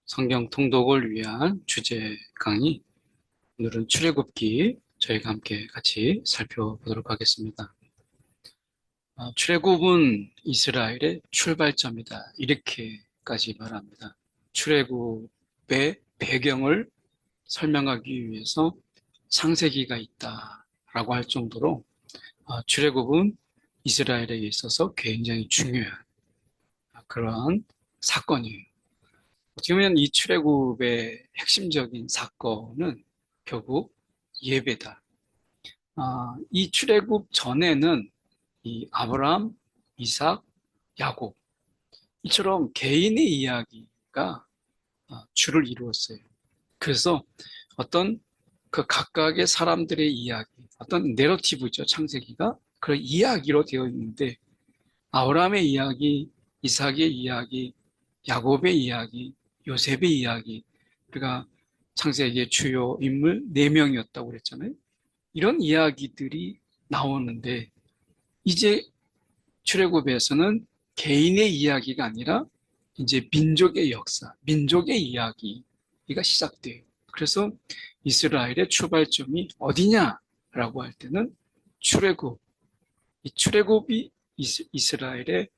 성경 통독을 위한 주제 강의, 오늘은 출애굽기 저희가 함께 같이 살펴보도록 하겠습니다. 출애굽은 이스라엘의 출발점이다, 이렇게까지 말합니다. 출애굽의 배경을 설명하기 위해서 창세기가 있다라고 할 정도로 출애굽은 이스라엘에게 있어서 굉장히 중요한 그러한 사건이에요. 어떻게 보면 이 출애굽의 핵심적인 사건은 결국 예배다. 이 출애굽 전에는 이 아브라함, 이삭, 야곱 이처럼 개인의 이야기가 주를 이루었어요. 그래서 어떤 그 각각의 사람들의 이야기, 어떤 내러티브죠, 창세기가. 그런 이야기로 되어 있는데 아브라함의 이야기, 이삭의 이야기, 야곱의 이야기, 요셉의 이야기, 우리가 창세기의 주요 인물 4명이었다고 그랬잖아요. 이런 이야기들이 나오는데 이제 출애굽에서는 개인의 이야기가 아니라 이제 민족의 역사, 민족의 이야기가 시작돼요. 그래서 이스라엘의 출발점이 어디냐라고 할 때는 출애굽, 이 출애굽이 이스라엘의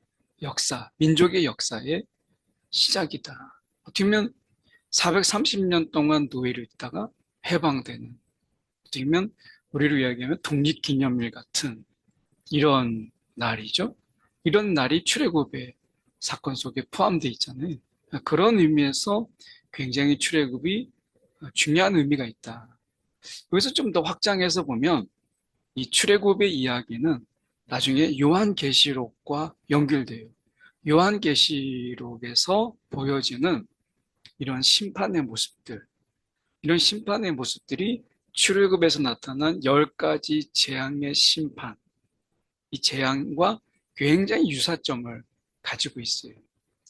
역사, 민족의 역사의 시작이다. 어떻게 보면 430년 동안 노예로 있다가 해방되는, 어떻게 보면 우리로 이야기하면 독립기념일 같은 이런 날이죠. 이런 날이 출애굽의 사건 속에 포함되어 있잖아요. 그런 의미에서 굉장히 출애굽이 중요한 의미가 있다. 여기서 좀 더 확장해서 보면 이 출애굽의 이야기는 나중에 요한계시록과 연결돼요. 요한계시록에서 보여지는 이런 심판의 모습들, 이런 심판의 모습들이 출애굽에서 나타난 10가지 재앙의 심판, 이 재앙과 굉장히 유사점을 가지고 있어요.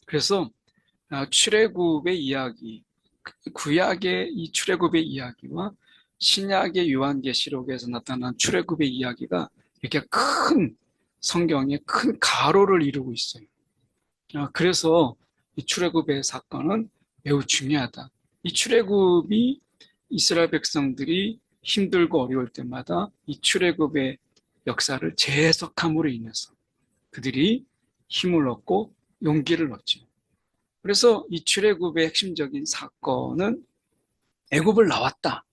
그래서 출애굽의 이야기, 구약의 이 출애굽의 이야기와 신약의 요한계시록에서 나타난 출애굽의 이야기가 이렇게 큰 성경에 큰 가로를 이루고 있어요. 그래서 이 출애굽의 사건은 매우 중요하다. 이 출애굽이 이스라엘 백성들이 힘들고 어려울 때마다 이 출애굽의 역사를 재해석함으로 인해서 그들이 힘을 얻고 용기를 얻죠. 그래서 이 출애굽의 핵심적인 사건은 애굽을 나왔다라고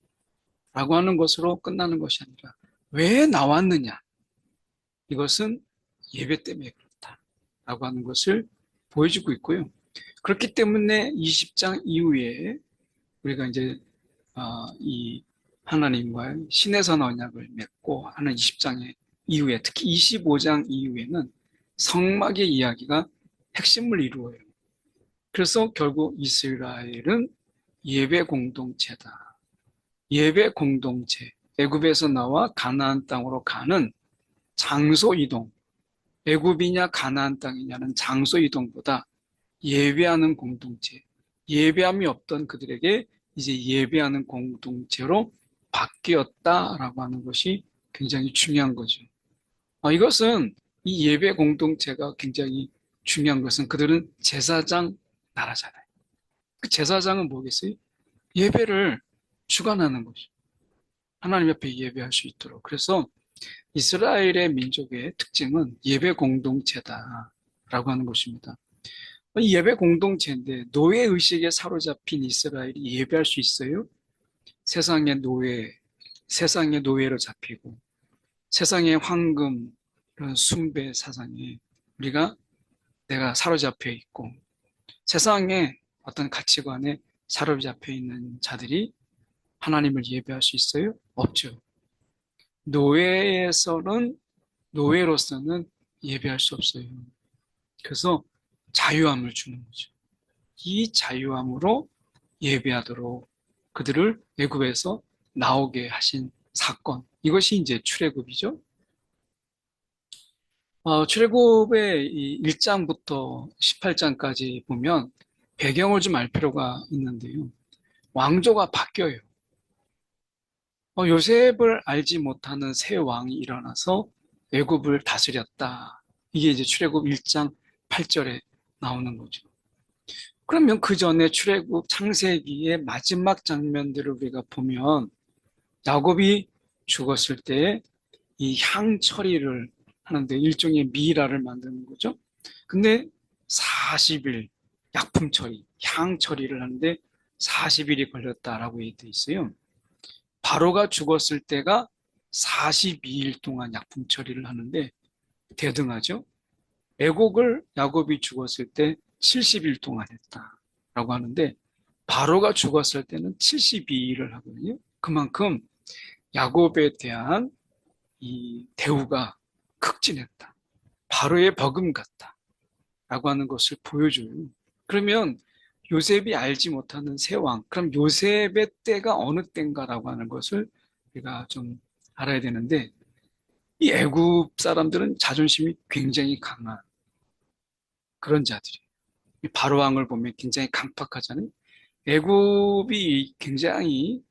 하는 것으로 끝나는 것이 아니라 왜 나왔느냐, 이것은 예배 때문에 그렇다라고 하는 것을 보여주고 있고요. 그렇기 때문에 20장 이후에 우리가 이제 이 하나님과의 신에서 언약을 맺고 하는 20장의 이후에, 특히 25장 이후에는 성막의 이야기가 핵심을 이루어요. 그래서 결국 이스라엘은 예배 공동체다. 예배 공동체, 애굽에서 나와 가나안 땅으로 가는 장소 이동, 애굽이냐 가나안 땅이냐는 장소 이동보다 예배하는 공동체, 예배함이 없던 그들에게 이제 예배하는 공동체로 바뀌었다라고 하는 것이 굉장히 중요한 거죠. 이것은 이 예배 공동체가 굉장히 중요한 것은 그들은 제사장 나라잖아요. 그 제사장은 뭐겠어요? 예배를 주관하는 것이. 하나님 앞에 예배할 수 있도록. 그래서 이스라엘의 민족의 특징은 예배 공동체다라고 하는 것입니다. 예배 공동체인데 노예의식에 사로잡힌 이스라엘이 예배할 수 있어요? 세상의 노예로 잡히고 세상의 황금, 그런 숭배 사상에 내가 사로잡혀 있고 세상의 어떤 가치관에 사로잡혀 있는 자들이 하나님을 예배할 수 있어요? 없죠. 노예로서는 예배할 수 없어요. 그래서 자유함을 주는 거죠. 이 자유함으로 예배하도록 그들을 애굽에서 나오게 하신 사건. 이것이 이제 출애굽이죠. 출애굽의 이 1장부터 18장까지 보면 배경을 좀 알 필요가 있는데요. 왕조가 바뀌어요. 요셉을 알지 못하는 새 왕이 일어나서 애굽을 다스렸다. 이게 이제 출애굽 1장 8절에 나오는 거죠. 그러면 그 전에 출애굽 창세기의 마지막 장면들을 우리가 보면 야곱이 죽었을 때 이 향 처리를 하는데 일종의 미라를 만드는 거죠. 근데 40일 약품 처리, 향 처리를 하는데 40일이 걸렸다라고 돼 있어요. 바로가 죽었을 때가 42일 동안 약품 처리를 하는데 대등하죠. 애곡을 야곱이 죽었을 때 70일 동안 했다라고 하는데 바로가 죽었을 때는 72일을 하거든요. 그만큼 야곱에 대한 이 대우가 극진했다. 바로의 버금같다라고 하는 것을 보여줘요. 그러면 요셉이 알지 못하는 새 왕, 그럼 요셉의 때가 어느 때인가라고 하는 것을 우리가 좀 알아야 되는데 이 애굽 사람들은 자존심이 굉장히 강한 그런 자들이에요. 바로 왕을 보면 굉장히 강팍하잖아요. 애굽이 굉장히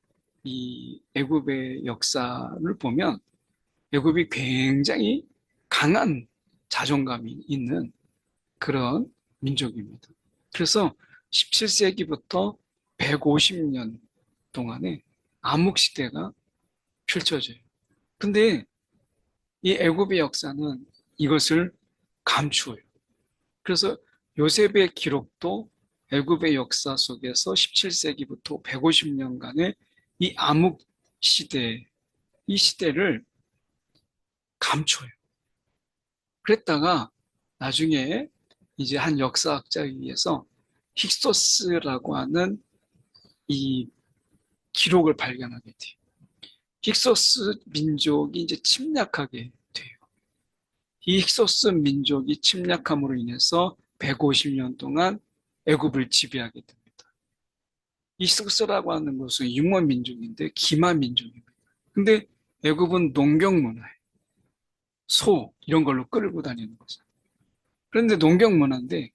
이 애굽의 역사를 보면 애굽이 굉장히 강한 자존감이 있는 그런 민족입니다. 그래서 17세기부터 150년 동안에 암흑시대가 펼쳐져요. 근데 이 애굽의 역사는 이것을 감추어요. 그래서 요셉의 기록도 애굽의 역사 속에서 17세기부터 150년간의 이 암흑 시대, 이 시대를 감춰요. 그랬다가 나중에 이제 한 역사학자에 의해서 힉소스라고 하는 이 기록을 발견하게 돼요. 힉소스 민족이 이제 침략하게 돼요. 이 힉소스 민족이 침략함으로 인해서 150년 동안 애굽을 지배하게 됩니다. 이 힉소스라고 하는 것은 융어 민족인데 기마 민족입니다. 근데 애굽은 농경 문화예요. 소 이런 걸로 끌고 다니는 거죠. 그런데 농경 문화인데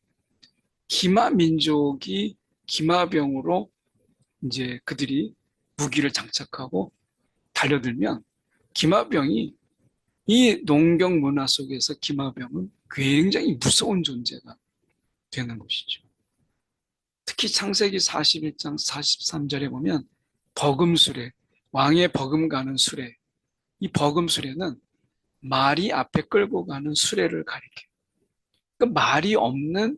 기마 민족이 기마병으로 이제 그들이 무기를 장착하고 달려들면 기마병이 이 농경 문화 속에서 기마병은 굉장히 무서운 존재가 되는 것이죠. 특히 창세기 41장 43절에 보면 버금수레, 왕의 버금가는 수레, 이 버금수레는 말이 앞에 끌고 가는 수레를 가리켜요. 그 말이 없는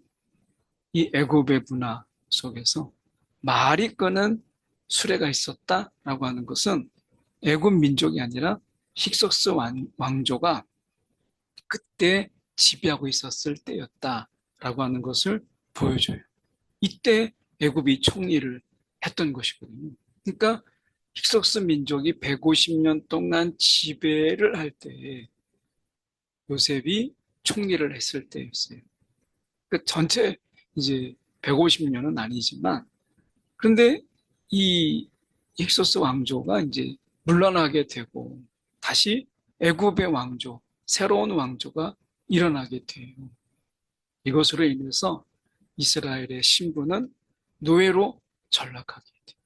이 애굽의 문화 속에서 말이 끄는 수레가 있었다라고 하는 것은 애굽 민족이 아니라 힉소스 왕조가 그때 지배하고 있었을 때였다라고 하는 것을 보여줘요. 이때 애굽이 총리를 했던 것이거든요. 그러니까 힉소스 민족이 150년 동안 지배를 할 때 요셉이 총리를 했을 때였어요. 그 전체 이제 150년은 아니지만 그런데 이 힉소스 왕조가 이제 물러나게 되고 다시 애굽의 왕조, 새로운 왕조가 일어나게 돼요. 이것으로 인해서 이스라엘의 신분은 노예로 전락하게 돼요.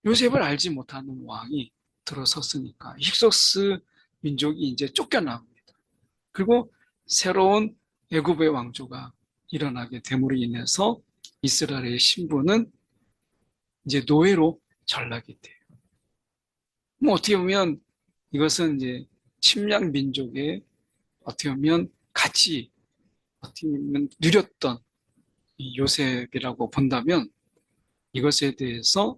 요셉을 알지 못하는 왕이 들어섰으니까 힉소스 민족이 이제 쫓겨나갑니다. 그리고 새로운 애굽의 왕조가 일어나게 됨으로 인해서 이스라엘의 신분은 이제 노예로 전락이 돼요. 뭐 어떻게 보면 이것은 이제 침략 민족의 어떻게 보면 같이 어떻게 보면 누렸던 이 요셉이라고 본다면 이것에 대해서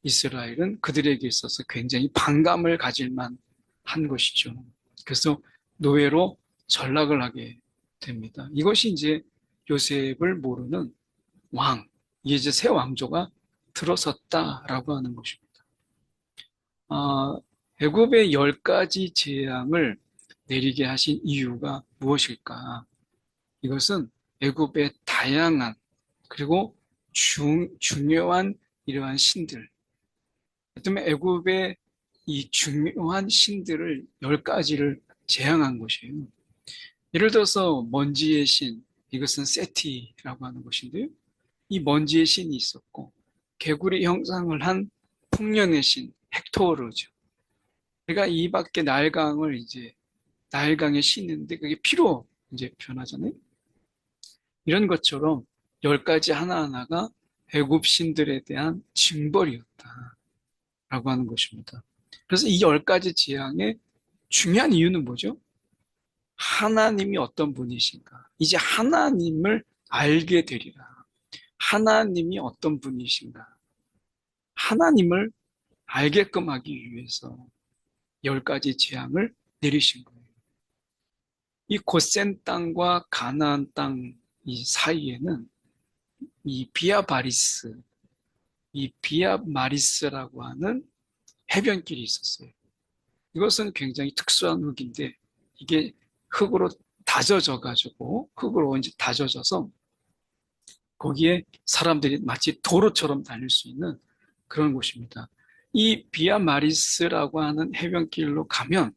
이스라엘은 그들에게 있어서 굉장히 반감을 가질 만한 것이죠. 그래서 노예로 전락을 하게 됩니다. 이것이 이제 요셉을 모르는 왕, 이제 새 왕조가 들어섰다라고 하는 것입니다. 아, 애굽의 10가지 재앙을 내리게 하신 이유가 무엇일까? 이것은 애굽의 다양한 그리고 중요한 이러한 신들, 그다음에 애굽의 이 중요한 신들을 10가지를 재앙한 것이에요. 예를 들어서 먼지의 신, 이것은 세티라고 하는 것인데요. 이 먼지의 신이 있었고 개구리 형상을 한 풍년의 신, 헥토르죠. 그러니까 이 밖에 나일강을 이제 나일강에 신는데 그게 피로 이제 변하잖아요. 이런 것처럼 열 가지 하나하나가 애굽 신들에 대한 징벌이었다라고 하는 것입니다. 그래서 이 열 가지 재앙의 중요한 이유는 뭐죠? 하나님이 어떤 분이신가? 이제 하나님을 알게 되리라. 하나님이 어떤 분이신가? 하나님을 알게끔 하기 위해서 열 가지 재앙을 내리신 거예요. 이 고센 땅과 가나안 땅 이 사이에는 이 비아바리스, 이 비아마리스라고 하는 해변길이 있었어요. 이것은 굉장히 특수한 흙인데 이게 흙으로 다져져 가지고 흙으로 이제 다져져서 거기에 사람들이 마치 도로처럼 다닐 수 있는 그런 곳입니다. 이 비아마리스라고 하는 해변길로 가면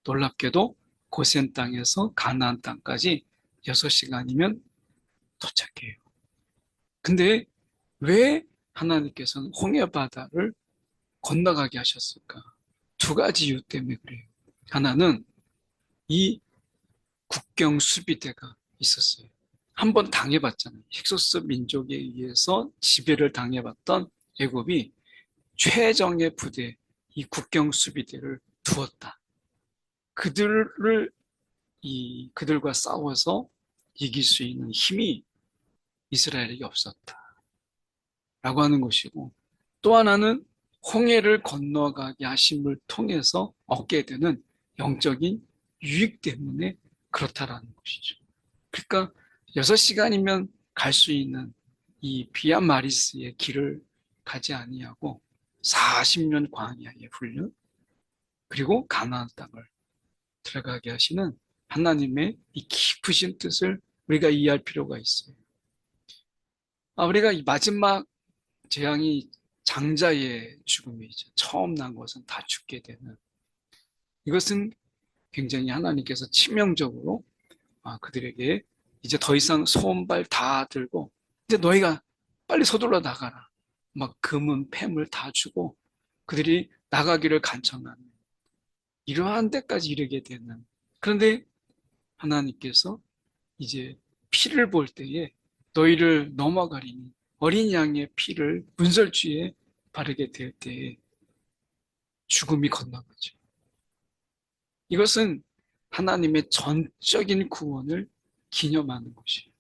놀랍게도 고센 땅에서 가나안 땅까지 6시간이면 도착해요. 근데 왜 하나님께서는 홍해 바다를 건너가게 하셨을까? 두 가지 이유 때문에 그래요. 하나는 이 국경 수비대가 있었어요. 한번 당해봤잖아요. 힉소스 민족에 의해서 지배를 당해봤던 애굽이 최정예 부대, 이 국경 수비대를 두었다. 그들과 싸워서 이길 수 있는 힘이 이스라엘에게 없었다. 라고 하는 것이고, 또 하나는 홍해를 건너가게 하심을 통해서 얻게 되는 영적인 유익 때문에 그렇다라는 것이죠. 그러니까 6시간이면 갈 수 있는 이 비아마리스의 길을 가지 아니하고 40년 광야의 훈련, 그리고 가나안 땅을 들어가게 하시는 하나님의 이 깊으신 뜻을 우리가 이해할 필요가 있어요. 우리가 이 마지막 재앙이 장자의 죽음이죠. 처음 난 것은 다 죽게 되는. 이것은 굉장히 하나님께서 치명적으로 그들에게 이제 더 이상 소원발 다 들고 이제 너희가 빨리 서둘러 나가라. 막 금은 패물 다 주고 그들이 나가기를 간청하는 이러한 데까지 이르게 되는. 그런데 하나님께서 이제 피를 볼 때에 너희를 넘어가리니 어린 양의 피를 문설주에 바르게 될 때에 죽음이 건너가죠. 이것은 하나님의 전적인 구원을 기념하는 것이에요.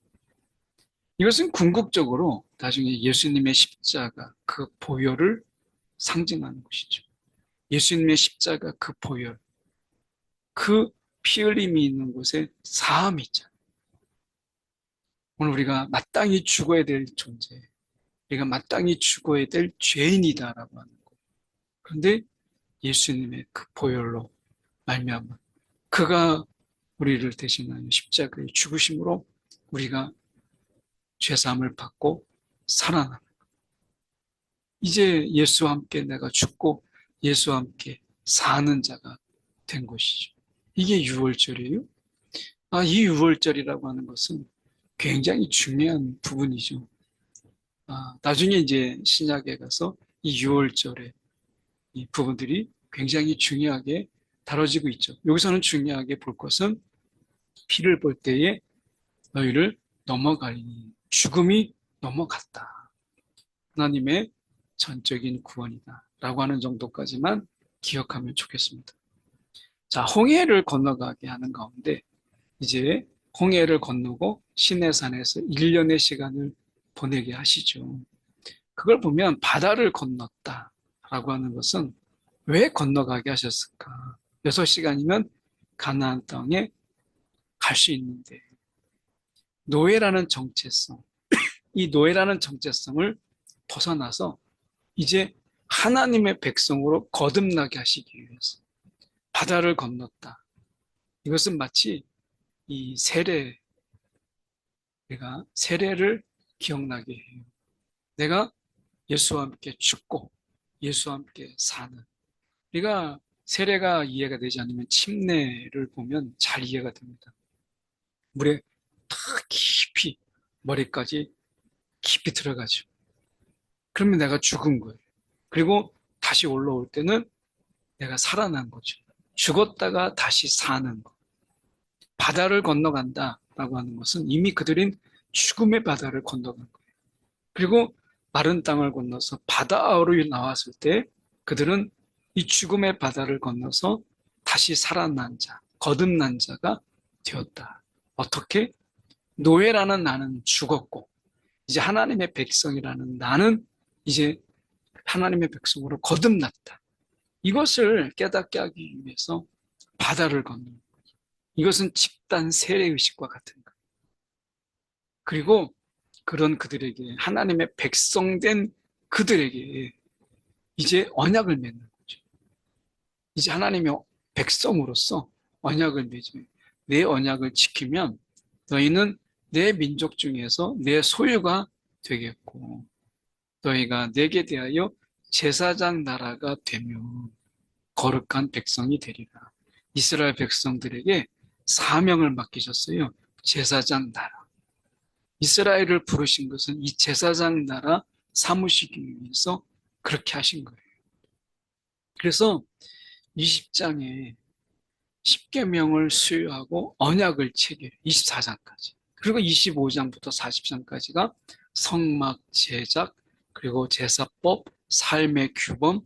이것은 궁극적으로 나중에 예수님의 십자가 그 보혈을 상징하는 것이죠. 예수님의 십자가 그 보혈, 그 피 흘림이 있는 곳에 사함이 있잖아요. 오늘 우리가 마땅히 죽어야 될 존재, 우리가 마땅히 죽어야 될 죄인이다라고 하는 것. 그런데 예수님의 그 보혈로 말미암아 그가 우리를 대신하여 십자가의 죽으심으로 우리가 죄사함을 받고 살아나는 것. 이제 예수와 함께 내가 죽고 예수와 함께 사는 자가 된 것이죠. 이게 유월절이에요. 이 유월절이라고 하는 것은 굉장히 중요한 부분이죠. 나중에 이제 신약에 가서 이 유월절의 이 부분들이 굉장히 중요하게 다뤄지고 있죠. 여기서는 중요하게 볼 것은 피를 볼 때에 너희를 넘어가리니 죽음이 넘어갔다. 하나님의 전적인 구원이다. 라고 하는 정도까지만 기억하면 좋겠습니다. 자, 홍해를 건너가게 하는 가운데 이제 홍해를 건너고 시내산에서 1년의 시간을 보내게 하시죠. 그걸 보면 바다를 건넜다라고 하는 것은 왜 건너가게 하셨을까? 6시간이면 가나안 땅에 갈 수 있는데 노예라는 정체성, 이 노예라는 정체성을 벗어나서 이제 하나님의 백성으로 거듭나게 하시기 위해서 바다를 건넜다. 이것은 마치 이 세례, 내가 세례를 기억나게 해요. 내가 예수와 함께 죽고 예수와 함께 사는. 우리가 세례가 이해가 되지 않으면 침례를 보면 잘 이해가 됩니다. 물에 다 깊이 머리까지 깊이 들어가죠. 그러면 내가 죽은 거예요. 그리고 다시 올라올 때는 내가 살아난 거죠. 죽었다가 다시 사는 거. 바다를 건너간다라고 하는 것은 이미 그들은 죽음의 바다를 건너간 거예요. 그리고 마른 땅을 건너서 바다로 나왔을 때 그들은 이 죽음의 바다를 건너서 다시 살아난 자, 거듭난 자가 되었다. 어떻게? 노예라는 나는 죽었고 이제 하나님의 백성이라는 나는 이제 하나님의 백성으로 거듭났다. 이것을 깨닫게 하기 위해서 바다를 건너는 거예요. 이것은 집단 세례의식과 같은 거예요. 그리고 그런 그들에게 하나님의 백성된 그들에게 이제 언약을 맺는 거죠. 이제 하나님의 백성으로서 언약을 맺어요. 내 언약을 지키면 너희는 내 민족 중에서 내 소유가 되겠고 너희가 내게 대하여 제사장 나라가 되며 거룩한 백성이 되리라. 이스라엘 백성들에게 사명을 맡기셨어요. 제사장 나라. 이스라엘을 부르신 것은 이 제사장 나라 삼으시기 위해서 그렇게 하신 거예요. 그래서 20장에 십계명을 수여하고 언약을 체결해요. 24장까지. 그리고 25장부터 40장까지가 성막 제작, 그리고 제사법, 삶의 규범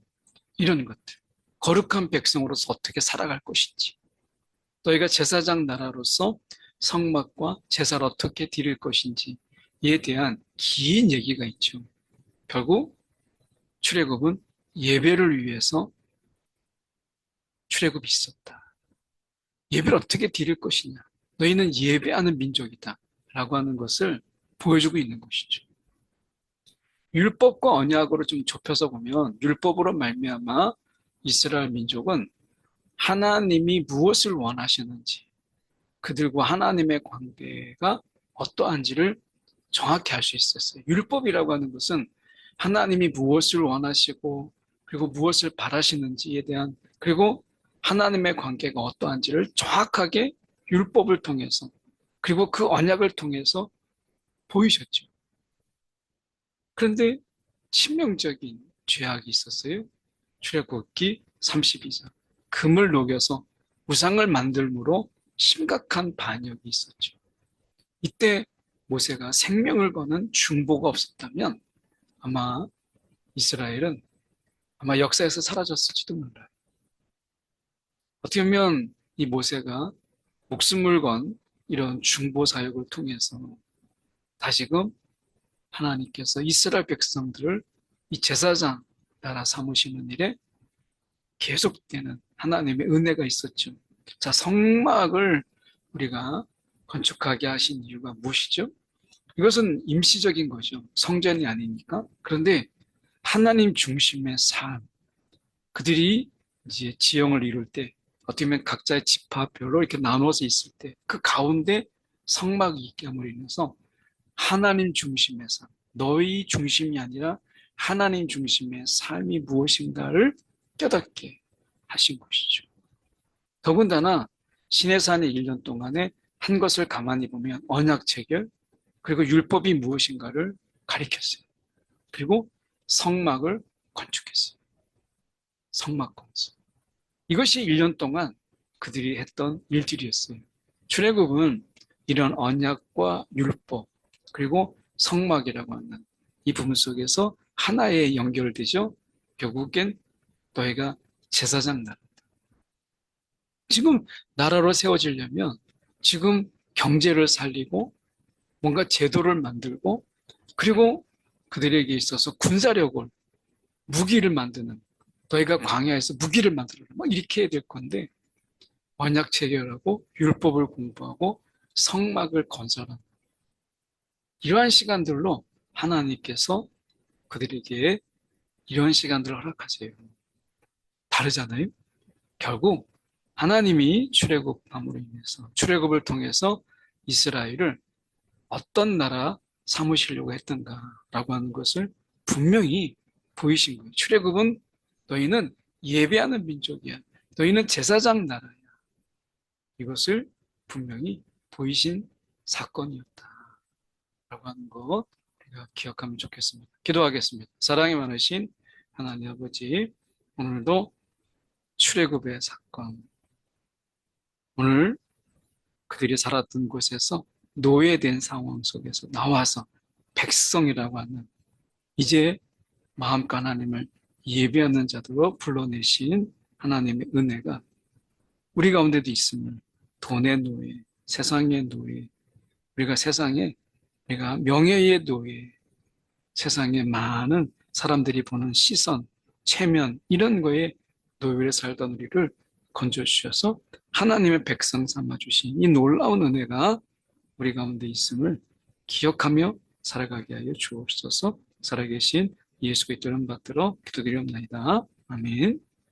이런 것들. 거룩한 백성으로서 어떻게 살아갈 것인지. 너희가 제사장 나라로서 성막과 제사를 어떻게 드릴 것인지에 대한 긴 얘기가 있죠. 결국 출애굽은 예배를 위해서 출애굽이 있었다. 예배를 어떻게 드릴 것이냐. 너희는 예배하는 민족이다. 라고 하는 것을 보여주고 있는 것이죠. 율법과 언약으로 좀 좁혀서 보면 율법으로 말미암아 이스라엘 민족은 하나님이 무엇을 원하시는지 그들과 하나님의 관계가 어떠한지를 정확히 알 수 있었어요. 율법이라고 하는 것은 하나님이 무엇을 원하시고 그리고 무엇을 바라시는지에 대한 그리고 하나님의 관계가 어떠한지를 정확하게 율법을 통해서 그리고 그 언약을 통해서 보이셨죠. 그런데 치명적인 죄악이 있었어요. 출애굽기 32장. 금을 녹여서 우상을 만들므로 심각한 반역이 있었죠. 이때 모세가 생명을 거는 중보가 없었다면 아마 이스라엘은 아마 역사에서 사라졌을지도 몰라요. 어떻게 보면 이 모세가 목숨을 건 이런 중보 사역을 통해서 다시금 하나님께서 이스라엘 백성들을 이 제사장 나라 삼으시는 일에 계속되는 하나님의 은혜가 있었죠. 자, 성막을 우리가 건축하게 하신 이유가 무엇이죠? 이것은 임시적인 거죠. 성전이 아니니까. 그런데 하나님 중심의 삶, 그들이 이제 지형을 이룰 때, 어떻게 보면 각자의 지파별로 이렇게 나눠서 있을 때, 그 가운데 성막이 있게 함으로 인해서 하나님 중심의 삶, 너희 중심이 아니라 하나님 중심의 삶이 무엇인가를 깨닫게 하신 것이죠. 더군다나 시내산의 1년 동안에 한 것을 가만히 보면 언약 체결, 그리고 율법이 무엇인가를 가리켰어요. 그리고 성막을 건축했어요. 성막 건축. 이것이 1년 동안 그들이 했던 일들이었어요. 출애굽은 이런 언약과 율법, 그리고 성막이라고 하는 이 부분 속에서 하나에 연결되죠. 결국엔 너희가 제사장 나라. 지금 나라로 세워지려면 지금 경제를 살리고 뭔가 제도를 만들고 그리고 그들에게 있어서 군사력을 무기를 만드는 너희가 광야에서 무기를 만들어라 막 이렇게 해야 될 건데 언약 체결하고 율법을 공부하고 성막을 건설하는 이러한 시간들로 하나님께서 그들에게 이런 시간들을 허락하세요. 다르잖아요. 결국 하나님이 출애굽함으로 인해서 출애굽을 통해서 이스라엘을 어떤 나라 삼으시려고 했던가라고 하는 것을 분명히 보이신 거예요. 출애굽은 너희는 예배하는 민족이야. 너희는 제사장 나라야. 이것을 분명히 보이신 사건이었다라고 하는 것 우리가 기억하면 좋겠습니다. 기도하겠습니다. 사랑이 많으신 하나님 아버지, 오늘도 출애굽의 사건, 오늘 그들이 살았던 곳에서 노예된 상황 속에서 나와서 백성이라고 하는 이제 마음과 하나님을 예배하는 자들로 불러내신 하나님의 은혜가 우리 가운데도 있음을 돈의 노예, 세상의 노예, 우리가 세상에 우리가 명예의 노예, 세상에 많은 사람들이 보는 시선, 체면 이런 거에 노예를 살던 우리를 건져주셔서 하나님의 백성 삼아주신 이 놀라운 은혜가 우리 가운데 있음을 기억하며 살아가게 하여 주옵소서. 살아계신 예수 그리스도를 받들어 기도드리옵나이다. 아멘.